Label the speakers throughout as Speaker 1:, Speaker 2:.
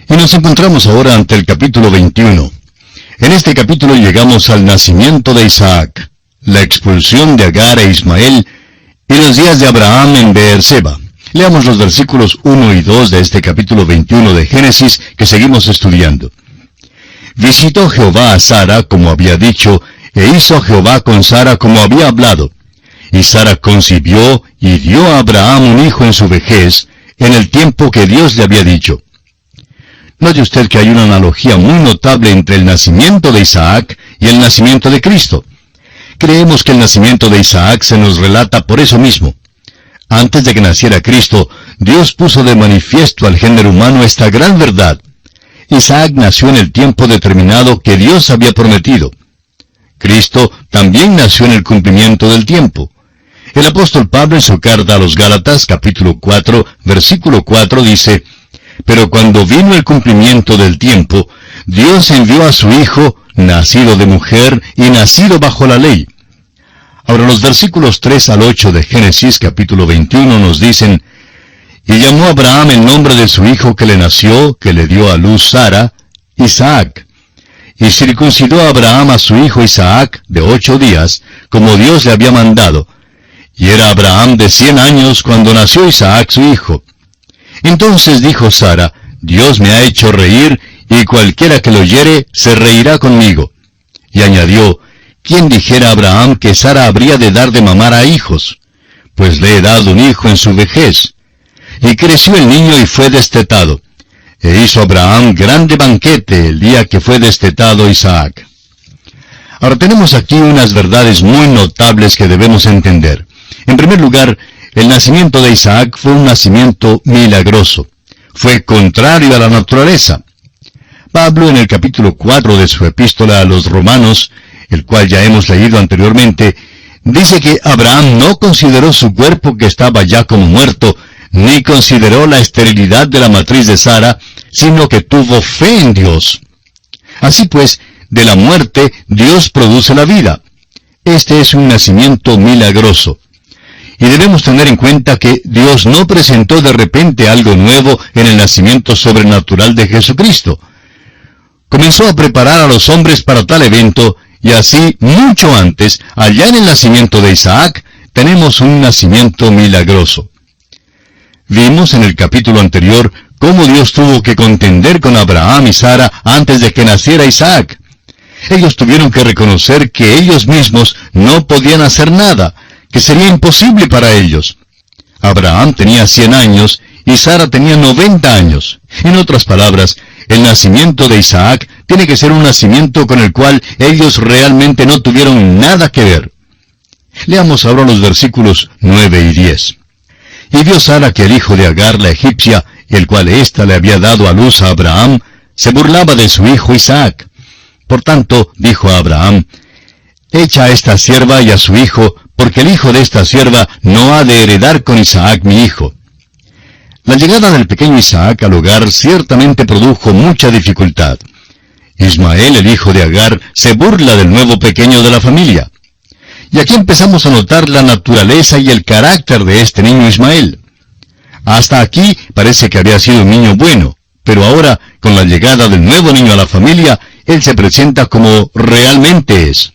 Speaker 1: Y nos encontramos ahora ante el capítulo 21. En este capítulo llegamos al nacimiento de Isaac, la expulsión de Agar e Ismael, y los días de Abraham en Beerseba. Leamos los versículos 1 y 2 de este capítulo 21 de Génesis que seguimos estudiando. Visitó Jehová a Sara como había dicho, e hizo Jehová con Sara como había hablado. Y Sara concibió y dio a Abraham un hijo en su vejez, en el tiempo que Dios le había dicho. Note usted que hay una analogía muy notable entre el nacimiento de Isaac y el nacimiento de Cristo. Creemos que el nacimiento de Isaac se nos relata por eso mismo. Antes de que naciera Cristo, Dios puso de manifiesto al género humano esta gran verdad. Isaac nació en el tiempo determinado que Dios había prometido. Cristo también nació en el cumplimiento del tiempo. El apóstol Pablo en su carta a los Gálatas, capítulo 4, versículo 4, dice: «Pero cuando vino el cumplimiento del tiempo, Dios envió a su Hijo, nacido de mujer y nacido bajo la ley». Ahora los versículos 3 al 8 de Génesis, capítulo 21, nos dicen: «Y llamó Abraham el nombre de su hijo que le nació, que le dio a luz Sara, Isaac. Y circuncidó a Abraham a su hijo Isaac de 8 días, como Dios le había mandado. Y era Abraham de 100 años cuando nació Isaac su hijo. Entonces dijo Sara: Dios me ha hecho reír, y cualquiera que lo oyere se reirá conmigo. Y añadió: ¿Quién dijera a Abraham que Sara habría de dar de mamar a hijos? Pues le he dado un hijo en su vejez. Y creció el niño y fue destetado. E hizo Abraham grande banquete el día que fue destetado Isaac». Ahora tenemos aquí unas verdades muy notables que debemos entender. En primer lugar, el nacimiento de Isaac fue un nacimiento milagroso. Fue contrario a la naturaleza. Pablo, en el capítulo 4 de su epístola a los Romanos, el cual ya hemos leído anteriormente, dice que Abraham no consideró su cuerpo que estaba ya como muerto, ni consideró la esterilidad de la matriz de Sara, sino que tuvo fe en Dios. Así pues, de la muerte Dios produce la vida. Este es un nacimiento milagroso. Y debemos tener en cuenta que Dios no presentó de repente algo nuevo en el nacimiento sobrenatural de Jesucristo. Comenzó a preparar a los hombres para tal evento, y así, mucho antes, allá en el nacimiento de Isaac, tenemos un nacimiento milagroso. Vimos en el capítulo anterior cómo Dios tuvo que contender con Abraham y Sara antes de que naciera Isaac. Ellos tuvieron que reconocer que ellos mismos no podían hacer nada, que sería imposible para ellos. Abraham tenía 100 años y Sara tenía 90 años. En otras palabras, el nacimiento de Isaac tiene que ser un nacimiento con el cual ellos realmente no tuvieron nada que ver. Leamos ahora los versículos 9 y 10. «Y vio Sara que el hijo de Agar la egipcia, el cual ésta le había dado a luz a Abraham, se burlaba de su hijo Isaac. Por tanto, dijo a Abraham: Echa a esta sierva y a su hijo, porque el hijo de esta sierva no ha de heredar con Isaac mi hijo». La llegada del pequeño Isaac al hogar ciertamente produjo mucha dificultad. Ismael, el hijo de Agar, se burla del nuevo pequeño de la familia. Y aquí empezamos a notar la naturaleza y el carácter de este niño Ismael. Hasta aquí parece que había sido un niño bueno, pero ahora, con la llegada del nuevo niño a la familia, él se presenta como realmente es.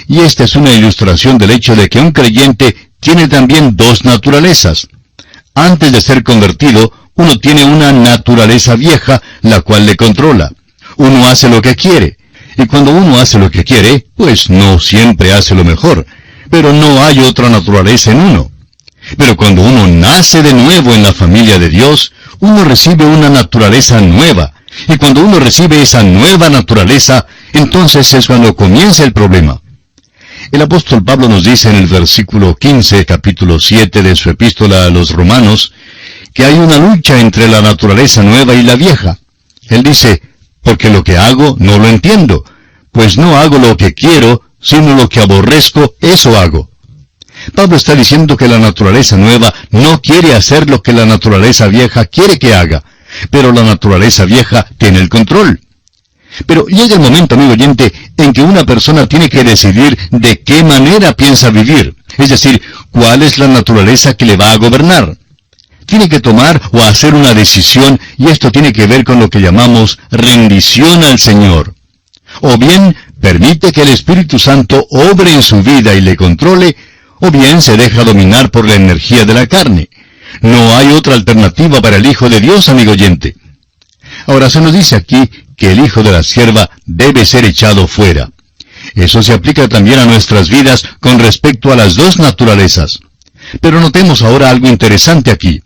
Speaker 1: Y esta es una ilustración del hecho de que un creyente tiene también dos naturalezas. Antes de ser convertido, uno tiene una naturaleza vieja, la cual le controla. Uno hace lo que quiere. Y cuando uno hace lo que quiere, pues no siempre hace lo mejor. Pero no hay otra naturaleza en uno. Pero cuando uno nace de nuevo en la familia de Dios, uno recibe una naturaleza nueva. Y cuando uno recibe esa nueva naturaleza, entonces es cuando comienza el problema. El apóstol Pablo nos dice en el versículo 15, capítulo 7 de su epístola a los Romanos, que hay una lucha entre la naturaleza nueva y la vieja. Él dice: «Porque lo que hago no lo entiendo, pues no hago lo que quiero, sino lo que aborrezco, eso hago». Pablo está diciendo que la naturaleza nueva no quiere hacer lo que la naturaleza vieja quiere que haga, pero la naturaleza vieja tiene el control. Pero llega el momento, amigo oyente, en que una persona tiene que decidir de qué manera piensa vivir, es decir, cuál es la naturaleza que le va a gobernar. tiene que tomar o hacer una decisión, y esto tiene que ver con lo que llamamos rendición al Señor. O bien permite que el Espíritu Santo obre en su vida y le controle, o bien se deja dominar por la energía de la carne. No hay otra alternativa para el Hijo de Dios, amigo oyente. Ahora se nos dice aquí que el hijo de la sierva debe ser echado fuera. Eso se aplica también a nuestras vidas con respecto a las dos naturalezas. Pero notemos ahora algo interesante aquí.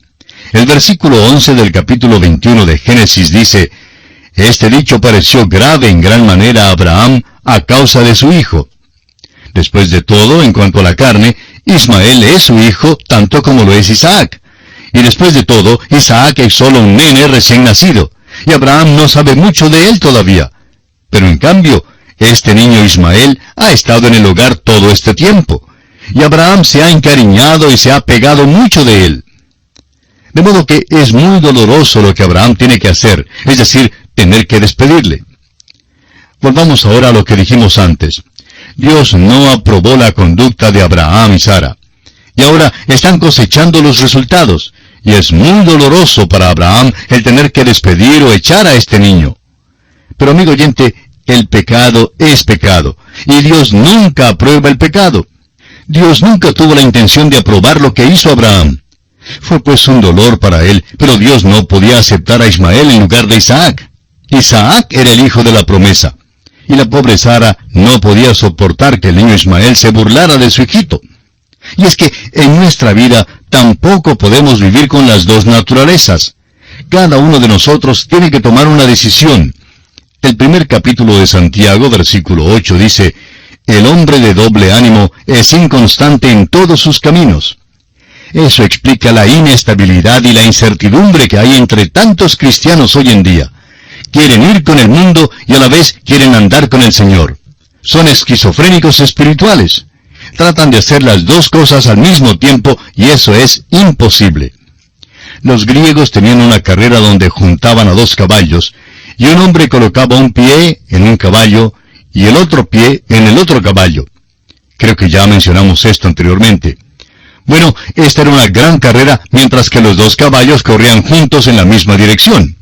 Speaker 1: El versículo 11 del capítulo 21 de Génesis dice: «Este dicho pareció grave en gran manera a Abraham a causa de su hijo». Después de todo, en cuanto a la carne, Ismael es su hijo tanto como lo es Isaac. Y después de todo, Isaac es solo un nene recién nacido, y Abraham no sabe mucho de él todavía. Pero en cambio, este niño Ismael ha estado en el hogar todo este tiempo, y Abraham se ha encariñado y se ha pegado mucho de él. De modo que es muy doloroso lo que Abraham tiene que hacer, es decir, tener que despedirle. Volvamos ahora a lo que dijimos antes. Dios no aprobó la conducta de Abraham y Sara, y ahora están cosechando los resultados, y es muy doloroso para Abraham el tener que despedir o echar a este niño. Pero amigo oyente, el pecado es pecado, y Dios nunca aprueba el pecado. Dios nunca tuvo la intención de aprobar lo que hizo Abraham. Fue pues un dolor para él, pero Dios no podía aceptar a Ismael en lugar de Isaac. Isaac era el hijo de la promesa, y la pobre Sara no podía soportar que el niño Ismael se burlara de su hijito. Y es que en nuestra vida tampoco podemos vivir con las dos naturalezas. Cada uno de nosotros tiene que tomar una decisión. El primer capítulo de Santiago, versículo 8, dice: «El hombre de doble ánimo es inconstante en todos sus caminos». Eso explica la inestabilidad y la incertidumbre que hay entre tantos cristianos hoy en día. Quieren ir con el mundo y a la vez quieren andar con el Señor. Son esquizofrénicos espirituales. Tratan de hacer las dos cosas al mismo tiempo y eso es imposible. Los griegos tenían una carrera donde juntaban a dos caballos, y un hombre colocaba un pie en un caballo y el otro pie en el otro caballo. Creo que ya mencionamos esto anteriormente. Bueno, esta era una gran carrera mientras que los dos caballos corrían juntos en la misma dirección.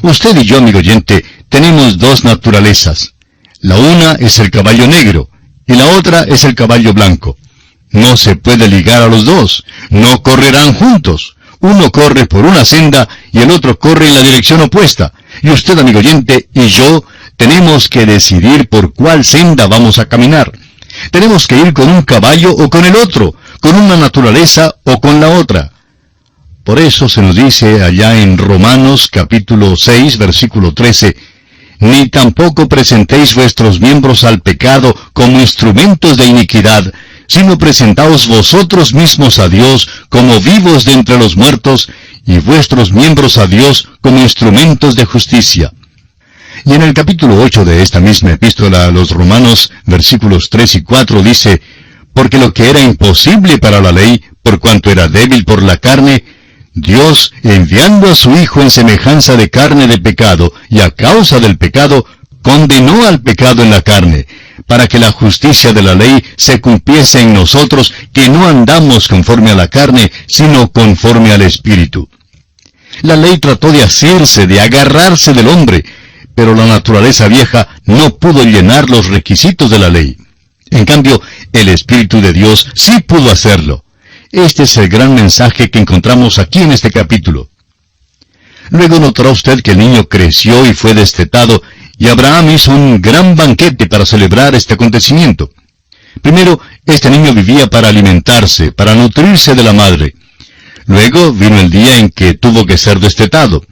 Speaker 1: Usted y yo, amigo oyente, tenemos dos naturalezas. La una es el caballo negro y la otra es el caballo blanco. No se puede ligar a los dos, no correrán juntos. Uno corre por una senda y el otro corre en la dirección opuesta. Y usted, amigo oyente, y yo tenemos que decidir por cuál senda vamos a caminar. Tenemos que ir con un caballo o con el otro, con una naturaleza o con la otra. Por eso se nos dice allá en Romanos capítulo 6, versículo 13, «Ni tampoco presentéis vuestros miembros al pecado como instrumentos de iniquidad, sino presentaos vosotros mismos a Dios como vivos de entre los muertos, y vuestros miembros a Dios como instrumentos de justicia». Y en el capítulo 8 de esta misma epístola a los Romanos, versículos 3 y 4 dice, «Porque lo que era imposible para la ley, por cuanto era débil por la carne, Dios, enviando a su Hijo en semejanza de carne de pecado, y a causa del pecado, condenó al pecado en la carne, para que la justicia de la ley se cumpliese en nosotros, que no andamos conforme a la carne, sino conforme al Espíritu». La ley trató de asirse, de agarrarse del hombre, pero la naturaleza vieja no pudo llenar los requisitos de la ley. En cambio, el Espíritu de Dios sí pudo hacerlo. Este es el gran mensaje que encontramos aquí en este capítulo. Luego notará usted que el niño creció y fue destetado, y Abraham hizo un gran banquete para celebrar este acontecimiento. Primero, este niño vivía para alimentarse, para nutrirse de la madre. Luego vino el día en que tuvo que ser destetado.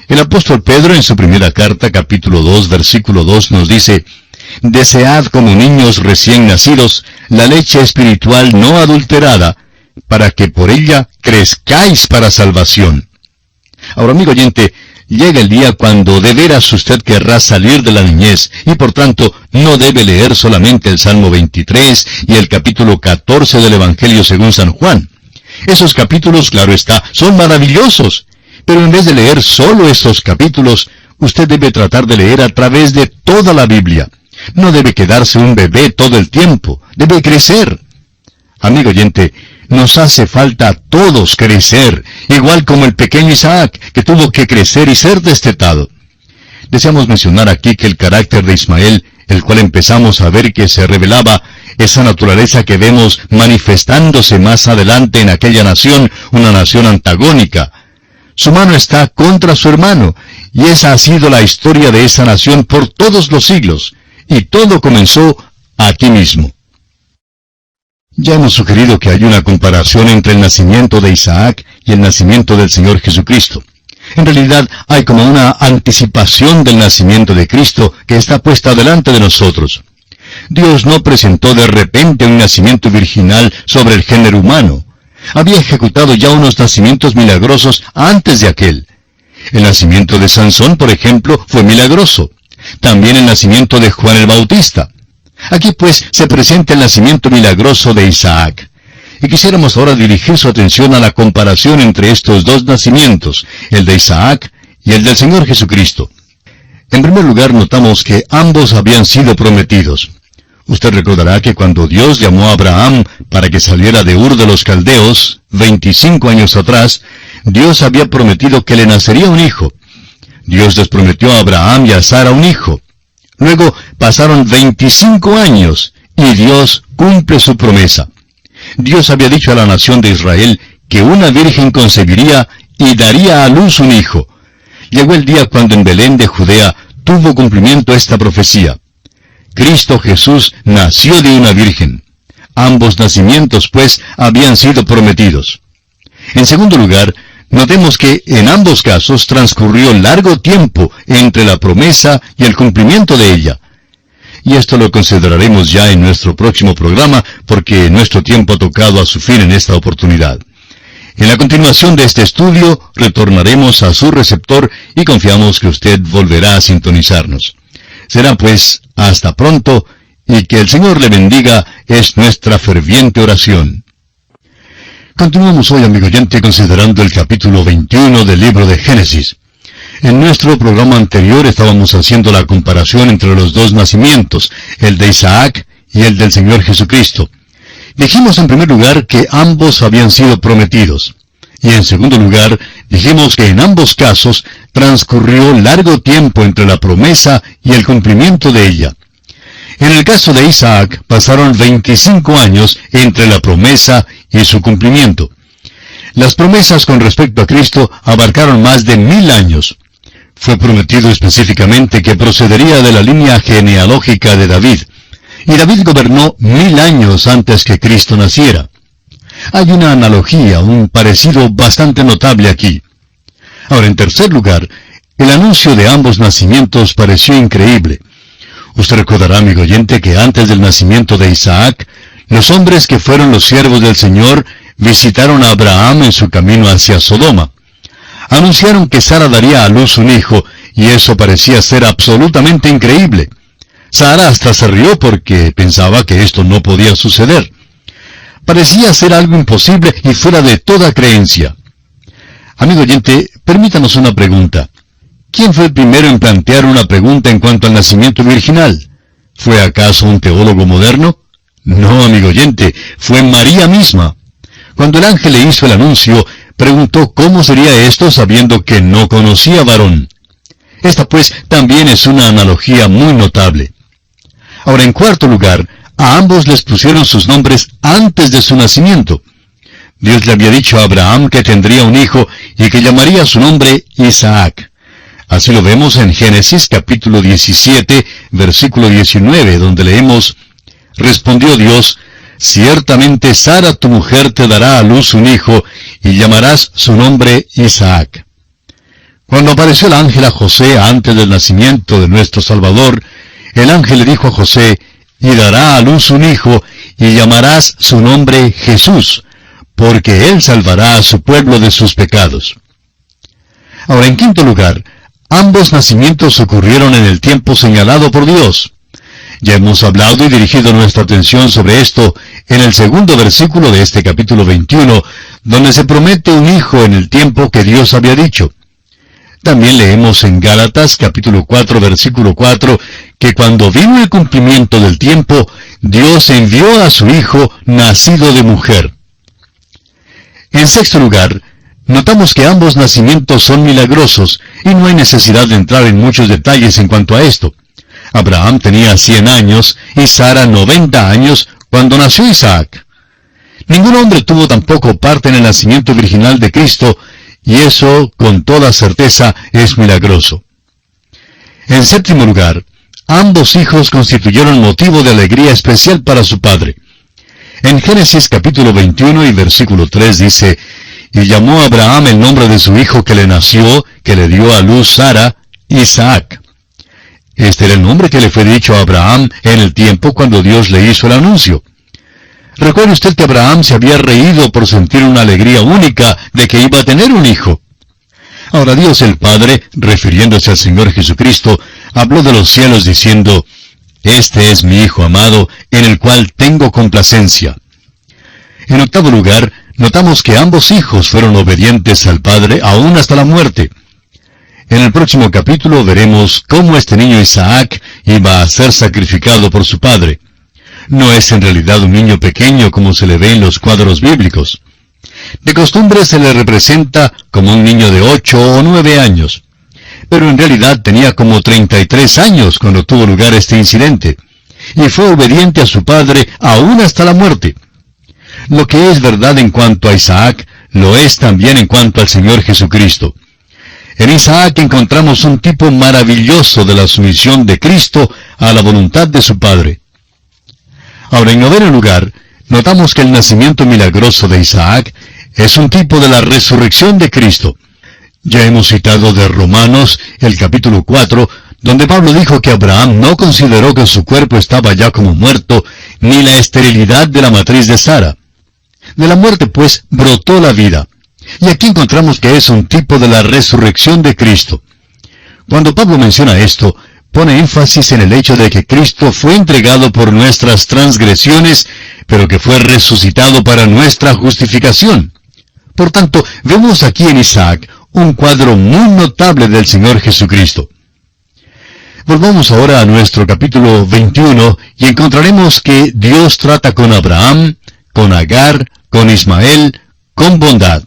Speaker 1: El apóstol Pedro en su primera carta, capítulo 2, versículo 2, nos dice, «Desead como niños recién nacidos la leche espiritual no adulterada, para que por ella crezcáis para salvación». Ahora, amigo oyente, llega el día cuando de veras usted querrá salir de la niñez, y por tanto no debe leer solamente el Salmo 23 y el capítulo 14 del Evangelio según San Juan. Esos capítulos, claro está, son maravillosos. Pero en vez de leer solo estos capítulos, usted debe tratar de leer a través de toda la Biblia. No debe quedarse un bebé todo el tiempo, debe crecer. Amigo oyente, Nos hace falta a todos crecer, igual como el pequeño Isaac, que tuvo que crecer y ser destetado. Deseamos mencionar aquí que el carácter de Ismael, el cual empezamos a ver que se revelaba, esa naturaleza que vemos manifestándose más adelante en aquella nación, una nación antagónica. Su mano está contra su hermano, y esa ha sido la historia de esa nación por todos los siglos, y todo comenzó aquí mismo. Ya hemos sugerido que hay una comparación entre el nacimiento de Isaac y el nacimiento del Señor Jesucristo. En realidad hay como una anticipación del nacimiento de Cristo que está puesta delante de nosotros. Dios no presentó de repente un nacimiento virginal sobre el género humano. Había ejecutado ya unos nacimientos milagrosos antes de aquel. El nacimiento de Sansón, por ejemplo, fue milagroso. También el nacimiento de Juan el Bautista. Aquí pues se presenta el nacimiento milagroso de Isaac. Y quisiéramos ahora dirigir su atención a la comparación entre estos dos nacimientos, el de Isaac y el del Señor Jesucristo. En primer lugar, notamos que ambos habían sido prometidos. Usted recordará que cuando Dios llamó a Abraham para que saliera de Ur de los Caldeos, 25 años atrás, Dios había prometido que le nacería un hijo. Dios les prometió a Abraham y a Sara un hijo. Luego pasaron 25 años y Dios cumple su promesa. Dios había dicho a la nación de Israel que una virgen concebiría y daría a luz un hijo. Llegó el día cuando en Belén de Judea tuvo cumplimiento esta profecía. Cristo Jesús nació de una virgen. Ambos nacimientos, pues, habían sido prometidos. En segundo lugar, notemos que en ambos casos transcurrió largo tiempo entre la promesa y el cumplimiento de ella. Y esto lo consideraremos ya en nuestro próximo programa, porque nuestro tiempo ha tocado a su fin en esta oportunidad. En la continuación de este estudio, retornaremos a su receptor y confiamos que usted volverá a sintonizarnos. Será pues, hasta pronto, y que el Señor le bendiga, es nuestra ferviente oración. Continuamos hoy, amigo oyente, considerando el capítulo 21 del libro de Génesis. En nuestro programa anterior estábamos haciendo la comparación entre los dos nacimientos, el de Isaac y el del Señor Jesucristo. Dijimos en primer lugar que ambos habían sido prometidos. Y en segundo lugar, dijimos que en ambos casos transcurrió largo tiempo entre la promesa y el cumplimiento de ella. En el caso de Isaac, pasaron 25 años entre la promesa y su cumplimiento. Las promesas con respecto a Cristo abarcaron más de 1000 años. Fue prometido específicamente que procedería de la línea genealógica de David. Y David gobernó 1000 años antes que Cristo naciera. Hay una analogía, un parecido bastante notable aquí. Ahora, en tercer lugar, el anuncio de ambos nacimientos pareció increíble. Usted recordará, amigo oyente, que antes del nacimiento de Isaac, los hombres que fueron los siervos del Señor visitaron a Abraham en su camino hacia Sodoma. Anunciaron que Sara daría a luz un hijo, y eso parecía ser absolutamente increíble. Sara hasta se rió porque pensaba que esto no podía suceder. Parecía ser algo imposible y fuera de toda creencia. Amigo oyente, permítanos una pregunta. ¿Quién fue el primero en plantear una pregunta en cuanto al nacimiento virginal? ¿Fue acaso un teólogo moderno? No, amigo oyente, fue María misma. Cuando el ángel le hizo el anuncio, preguntó cómo sería esto sabiendo que no conocía varón. Esta pues también es una analogía muy notable. Ahora, en cuarto lugar, a ambos les pusieron sus nombres antes de su nacimiento. Dios le había dicho a Abraham que tendría un hijo y que llamaría su nombre Isaac. Así lo vemos en Génesis capítulo 17, versículo 19, donde leemos: Respondió Dios: Ciertamente Sara tu mujer te dará a luz un hijo, y llamarás su nombre Isaac. Cuando apareció el ángel a José antes del nacimiento de nuestro Salvador, el ángel le dijo a José: Y dará a luz un hijo, y llamarás su nombre Jesús, porque él salvará a su pueblo de sus pecados. Ahora, en quinto lugar, ambos nacimientos ocurrieron en el tiempo señalado por Dios. Ya hemos hablado y dirigido nuestra atención sobre esto en el segundo versículo de este capítulo 21, donde se promete un hijo en el tiempo que Dios había dicho. También leemos en Gálatas capítulo 4, versículo 4, que cuando vino el cumplimiento del tiempo, Dios envió a su Hijo nacido de mujer. En sexto lugar, notamos que ambos nacimientos son milagrosos, y no hay necesidad de entrar en muchos detalles en cuanto a esto. Abraham tenía 100 años y Sara 90 años cuando nació Isaac. Ningún hombre tuvo tampoco parte en el nacimiento virginal de Cristo, y eso, con toda certeza, es milagroso. En séptimo lugar, ambos hijos constituyeron motivo de alegría especial para su padre. En Génesis capítulo 21 y versículo 3 dice, «Y llamó a Abraham el nombre de su hijo que le nació, que le dio a luz Sara, Isaac». Este era el nombre que le fue dicho a Abraham en el tiempo cuando Dios le hizo el anuncio. Recuerde usted que Abraham se había reído por sentir una alegría única de que iba a tener un hijo. Ahora Dios el Padre, refiriéndose al Señor Jesucristo, habló de los cielos diciendo, «Este es mi Hijo amado, en el cual tengo complacencia». En octavo lugar, notamos que ambos hijos fueron obedientes al Padre aún hasta la muerte. En el próximo capítulo veremos cómo este niño Isaac iba a ser sacrificado por su padre. No es en realidad un niño pequeño como se le ve en los cuadros bíblicos. De costumbre se le representa como un niño de 8 o 9 años. Pero en realidad tenía como 33 años cuando tuvo lugar este incidente. Y fue obediente a su padre aún hasta la muerte. Lo que es verdad en cuanto a Isaac, lo es también en cuanto al Señor Jesucristo. En Isaac encontramos un tipo maravilloso de la sumisión de Cristo a la voluntad de su Padre. Ahora, en noveno lugar, notamos que el nacimiento milagroso de Isaac es un tipo de la resurrección de Cristo. Ya hemos citado de Romanos, el capítulo 4, donde Pablo dijo que Abraham no consideró que su cuerpo estaba ya como muerto, ni la esterilidad de la matriz de Sara. De la muerte, pues, brotó la vida. Y aquí encontramos que es un tipo de la resurrección de Cristo. Cuando Pablo menciona esto, pone énfasis en el hecho de que Cristo fue entregado por nuestras transgresiones, pero que fue resucitado para nuestra justificación. Por tanto, vemos aquí en Isaac un cuadro muy notable del Señor Jesucristo. Volvamos ahora a nuestro capítulo 21 y encontraremos que Dios trata con Abraham, con Agar, con Ismael, con bondad.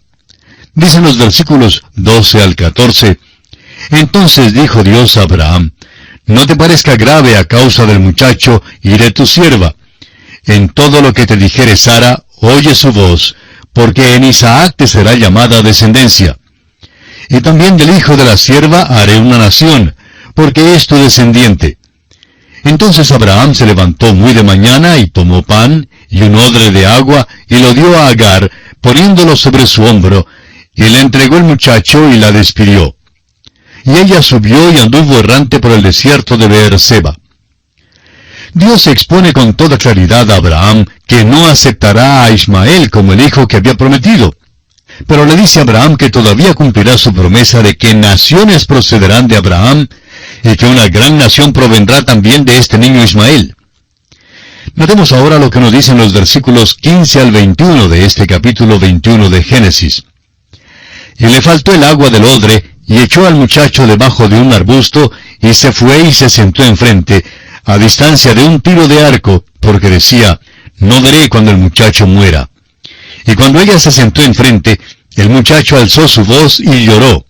Speaker 1: Dicen los versículos 12 al 14, «Entonces dijo Dios a Abraham, no te parezca grave a causa del muchacho y de tu sierva. En todo lo que te dijere Sara, oye su voz, porque en Isaac te será llamada descendencia. Y también del hijo de la sierva haré una nación, porque es tu descendiente». Entonces Abraham se levantó muy de mañana y tomó pan y un odre de agua y lo dio a Agar, poniéndolo sobre su hombro, y le entregó el muchacho y la despidió. Y ella subió y anduvo errante por el desierto de Beerseba. Dios expone con toda claridad a Abraham que no aceptará a Ismael como el hijo que había prometido. Pero le dice a Abraham que todavía cumplirá su promesa de que naciones procederán de Abraham y que una gran nación provendrá también de este niño Ismael. Notemos ahora lo que nos dicen los versículos 15 al 21 de este capítulo 21 de Génesis. «Y le faltó el agua del odre, y echó al muchacho debajo de un arbusto, y se fue y se sentó enfrente, a distancia de un tiro de arco, porque decía, no veré cuando el muchacho muera. Y cuando ella se sentó enfrente, el muchacho alzó su voz y lloró.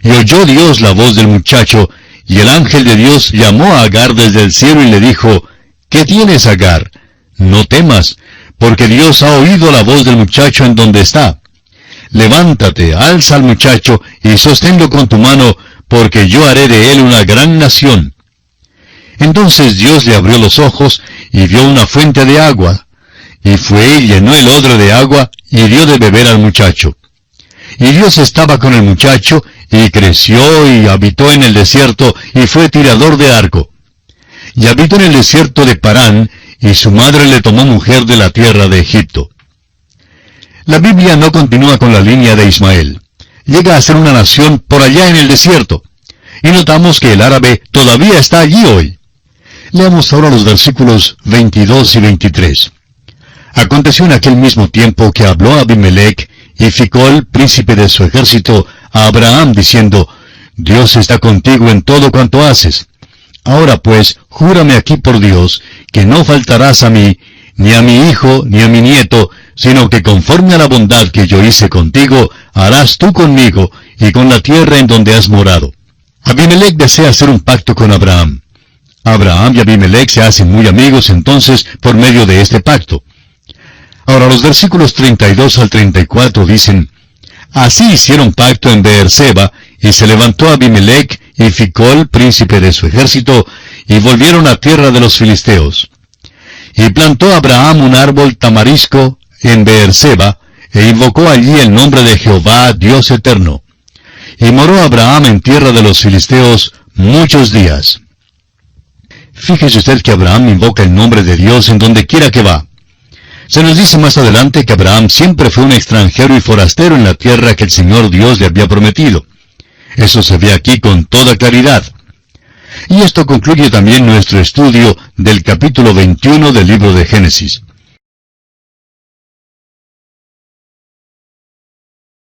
Speaker 1: Y oyó Dios la voz del muchacho, y el ángel de Dios llamó a Agar desde el cielo y le dijo, ¿qué tienes, Agar? No temas, porque Dios ha oído la voz del muchacho en donde está. Levántate, alza al muchacho, y sosténlo con tu mano, porque yo haré de él una gran nación. Entonces Dios le abrió los ojos, y vio una fuente de agua, y fue y llenó el odre de agua, y dio de beber al muchacho. Y Dios estaba con el muchacho, y creció y habitó en el desierto, y fue tirador de arco. Y habitó en el desierto de Parán, y su madre le tomó mujer de la tierra de Egipto. La Biblia no continúa con la línea de Ismael. Llega a ser una nación por allá en el desierto. Y notamos que el árabe todavía está allí hoy. Leamos ahora los versículos 22 y 23. Aconteció en aquel mismo tiempo que habló Abimelech y Ficol, príncipe de su ejército, a Abraham, diciendo, Dios está contigo en todo cuanto haces. Ahora pues, júrame aquí por Dios, que no faltarás a mí, ni a mi hijo, ni a mi nieto, sino que conforme a la bondad que yo hice contigo, harás tú conmigo y con la tierra en donde has morado. Abimelech desea hacer un pacto con Abraham. Abraham y Abimelech se hacen muy amigos entonces por medio de este pacto. Ahora los versículos 32 al 34 dicen, Así hicieron pacto en Beerseba, y se levantó Abimelech y Ficol, príncipe de su ejército, y volvieron a tierra de los filisteos. Y plantó Abraham un árbol tamarisco en Beerseba, e invocó allí el nombre de Jehová, Dios eterno. Y moró Abraham en tierra de los filisteos muchos días. Fíjese usted que Abraham invoca el nombre de Dios en donde quiera que va. Se nos dice más adelante que Abraham siempre fue un extranjero y forastero en la tierra que el Señor Dios le había prometido. Eso se ve aquí con toda claridad. Y esto concluye también nuestro estudio del capítulo 21 del libro de Génesis.